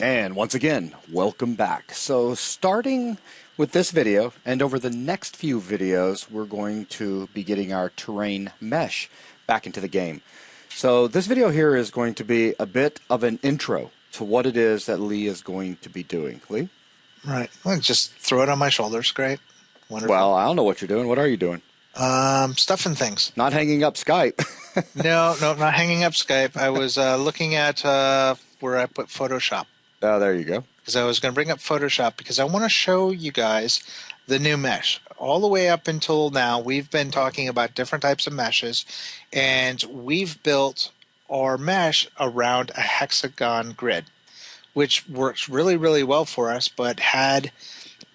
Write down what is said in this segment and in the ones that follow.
And once again, welcome back. So starting with this video and over the next few videos, we're going to be getting our terrain mesh back into the game. So this video here is going to be a bit of an intro to what it is that Lee is going to be doing. Lee? Right. Well, just throw it on my shoulders. Great. Wonderful. Well, I don't know what you're doing. What are you doing? Stuff and things. Not hanging up Skype. No, not hanging up Skype. I was looking at where I put Photoshop Oh, there you go. because I was going to bring up Photoshop because I want to show you guys the new mesh. All the way up until now, we've been talking about different types of meshes, and we've built our mesh around a hexagon grid, which works really, really well for us, but had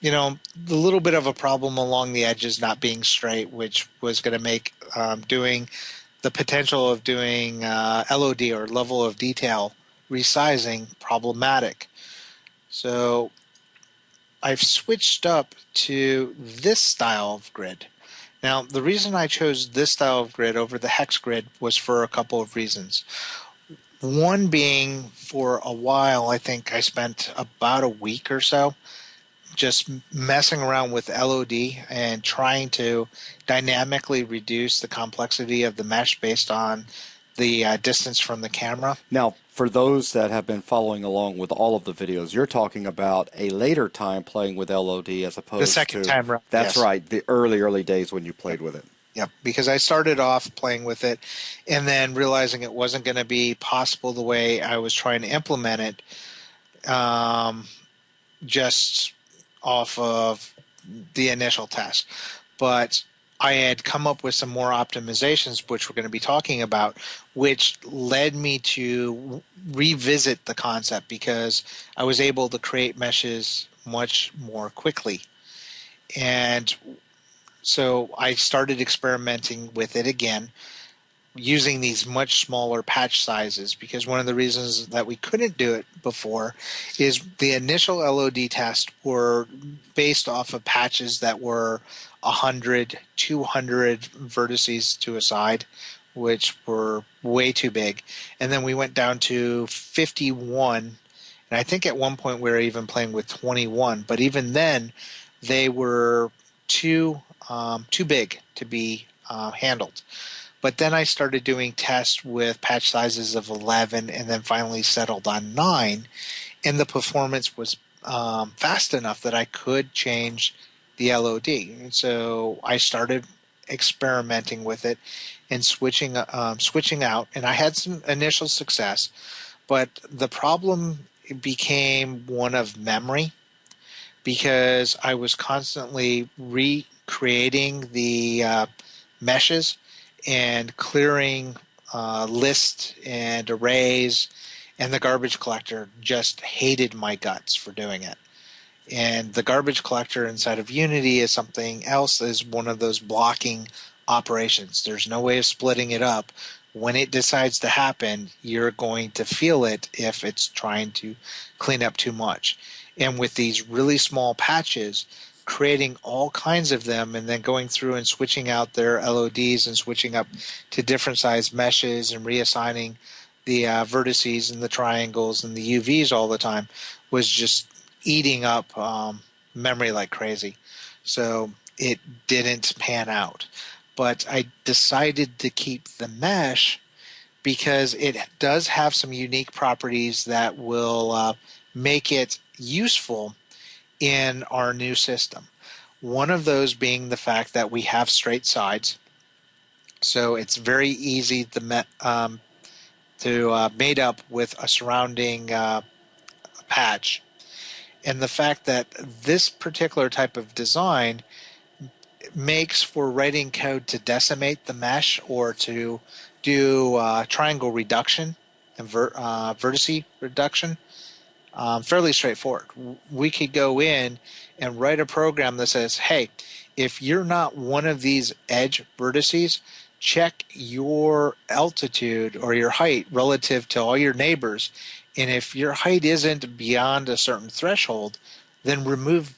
a little bit of a problem along the edges not being straight, which was going to make doing the potential of doing LOD or level of detail resizing problematic. So I've switched up to this style of grid. Now, the reason I chose this style of grid over the hex grid was for a couple of reasons. One being, for a while, I think I spent about a week or so just messing around with LOD and trying to dynamically reduce the complexity of the mesh based on the distance from the camera. Now, for those that have been following along with all of the videos, you're talking about a later time playing with LOD as opposed to... The second time around. That's yes. right, the early days when you played with it. Yep, because I started off playing with it and then realizing it wasn't going to be possible the way I was trying to implement it, just off of the initial test. But I had come up with some more optimizations, which we're going to be talking about, which led me to revisit the concept because I was able to create meshes much more quickly. And so I started experimenting with it again, using these much smaller patch sizes, because one of the reasons that we couldn't do it before is the initial LOD tests were based off of patches that were 100, 200 vertices to a side, which were way too big. And then we went down to 51, and I think at one point we were even playing with 21, but even then they were too big to be handled. But then I started doing tests with patch sizes of 11 and then finally settled on 9. And the performance was fast enough that I could change the LOD. And so I started experimenting with it and switching out. And I had some initial success. But the problem became one of memory because I was constantly recreating the meshes and clearing lists and arrays, and the garbage collector just hated my guts for doing it. And the garbage collector inside of Unity is something else, is one of those blocking operations. There's no way of splitting it up. When it decides to happen, you're going to feel it if it's trying to clean up too much. And with these really small patches, creating all kinds of them and then going through and switching out their LODs and switching up to different size meshes and reassigning the vertices and the triangles and the UVs all the time was just eating up memory like crazy. So it didn't pan out. But I decided to keep the mesh because it does have some unique properties that will make it useful in our new system. One of those being the fact that we have straight sides, so it's very easy to mate up with a surrounding patch, and the fact that this particular type of design makes for writing code to decimate the mesh or to do triangle reduction and vertice reduction. Fairly straightforward. We could go in and write a program that says, hey, if you're not one of these edge vertices, check your altitude or your height relative to all your neighbors. And if your height isn't beyond a certain threshold, then remove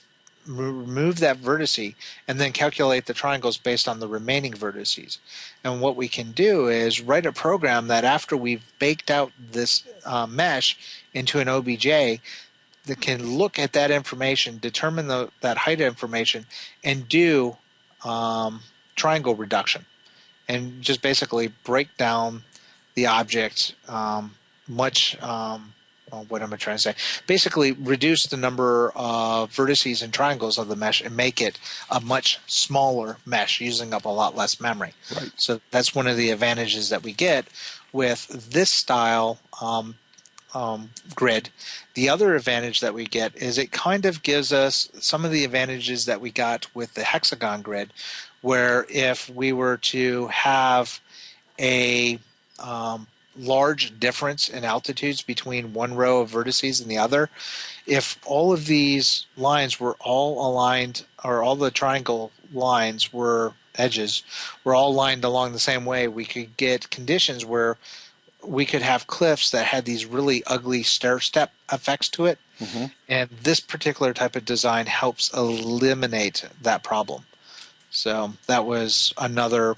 that vertice and then calculate the triangles based on the remaining vertices. And what we can do is write a program that after we've baked out this mesh into an OBJ that can look at that information, determine that height information, and do triangle reduction, and just basically break down the object well, what am I trying to say? Basically, reduce the number of vertices and triangles of the mesh and make it a much smaller mesh, using up a lot less memory. Right. So that's one of the advantages that we get with this style grid. The other advantage that we get is it kind of gives us some of the advantages that we got with the hexagon grid, where if we were to have a large difference in altitudes between one row of vertices and the other, if all of these lines were all aligned, or all the triangle lines were edges were all lined along the same way, we could get conditions where we could have cliffs that had these really ugly stair step effects to it. Mm-hmm. And this particular type of design helps eliminate that problem. So that was another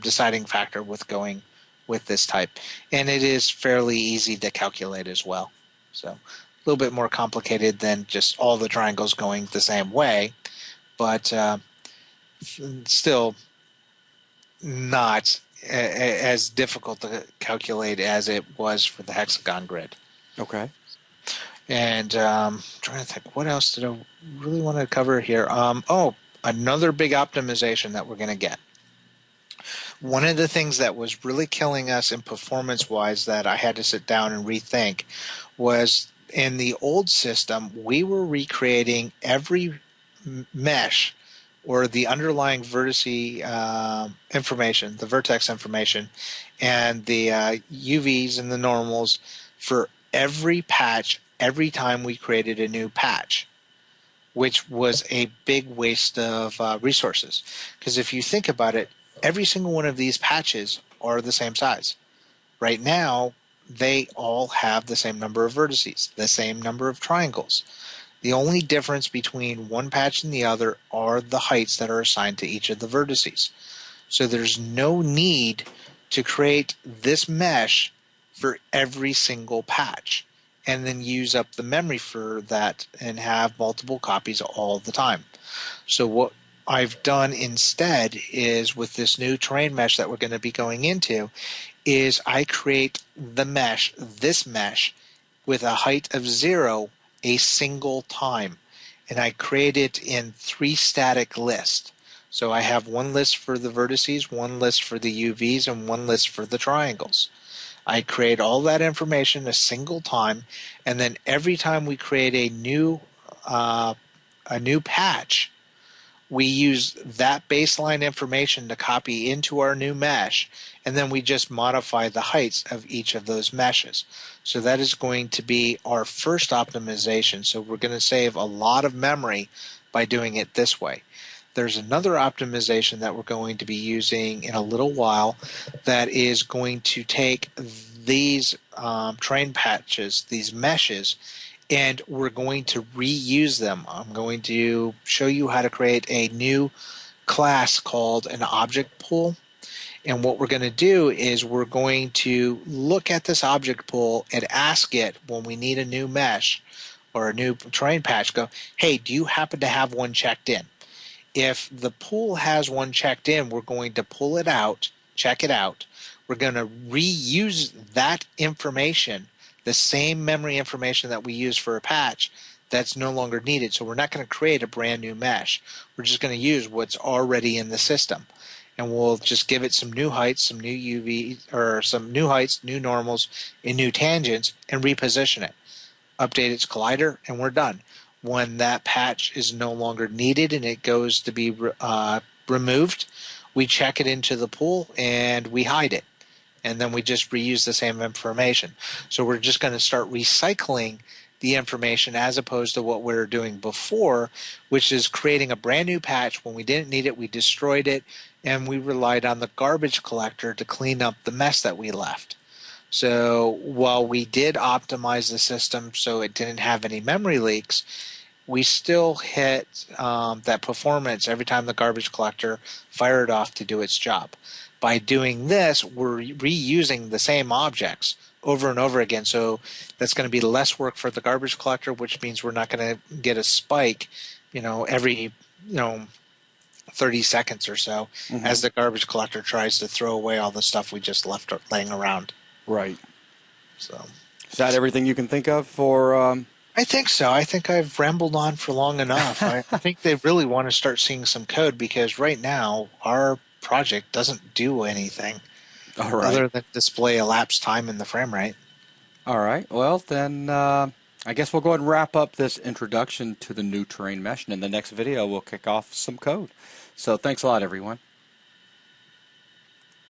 deciding factor with going with this type. And it is fairly easy to calculate as well. So a little bit more complicated than just all the triangles going the same way, but still not as difficult to calculate as it was for the hexagon grid. Okay. And trying to think, what else did I really want to cover here? Another big optimization that we're going to get. One of the things that was really killing us in performance-wise that I had to sit down and rethink was, in the old system, we were recreating every mesh or the underlying vertice information, the vertex information, and the UVs and the normals for every patch every time we created a new patch, which was a big waste of resources. Because if you think about it, every single one of these patches are the same size. Right now, they all have the same number of vertices, the same number of triangles. The only difference between one patch and the other are the heights that are assigned to each of the vertices. So there's no need to create this mesh for every single patch and then use up the memory for that and have multiple copies all the time. So what I've done instead is, with this new terrain mesh that we're going to be going into, is I create the mesh, this mesh, with a height of 0 a single time. And I create it in 3 static lists. So I have one list for the vertices, one list for the UVs, and one list for the triangles. I create all that information a single time, and then every time we create a new patch, we use that baseline information to copy into our new mesh, and then we just modify the heights of each of those meshes. So that is going to be our first optimization. So we're going to save a lot of memory by doing it this way. There's another optimization that we're going to be using in a little while that is going to take these terrain patches, these meshes, and we're going to reuse them. I'm going to show you how to create a new class called an object pool. And what we're going to do is we're going to look at this object pool and ask it, when we need a new mesh or a new terrain patch, go, hey, do you happen to have one checked in? If the pool has one checked in, we're going to pull it out, check it out. We're going to reuse that information, the same memory information that we use for a patch, that's no longer needed. So we're not going to create a brand new mesh. We're just going to use what's already in the system. And we'll just give it some new heights, some new UV, or some new heights, new normals, and new tangents, and reposition it. Update its collider, and we're done. When that patch is no longer needed and it goes to be removed, we check it into the pool and we hide it. And then we just reuse the same information. So we're just going to start recycling the information as opposed to what we were doing before, which is creating a brand new patch. When we didn't need it, we destroyed it, and we relied on the garbage collector to clean up the mess that we left. So while we did optimize the system so it didn't have any memory leaks, we still hit that performance every time the garbage collector fired off to do its job. By doing this, we're reusing the same objects over and over again. So that's going to be less work for the garbage collector, which means we're not going to get a spike, every, 30 seconds or so Hmm. as the garbage collector tries to throw away all the stuff we just left laying around. Right. So Is that everything you can think of for? I think so. I think I've rambled on for long enough. I think they really want to start seeing some code because right now our project doesn't do anything All right. other than display elapsed time in the frame rate. All right. Well, then I guess we'll go ahead and wrap up this introduction to the new terrain mesh, and in the next video we'll kick off some code. So thanks a lot, everyone.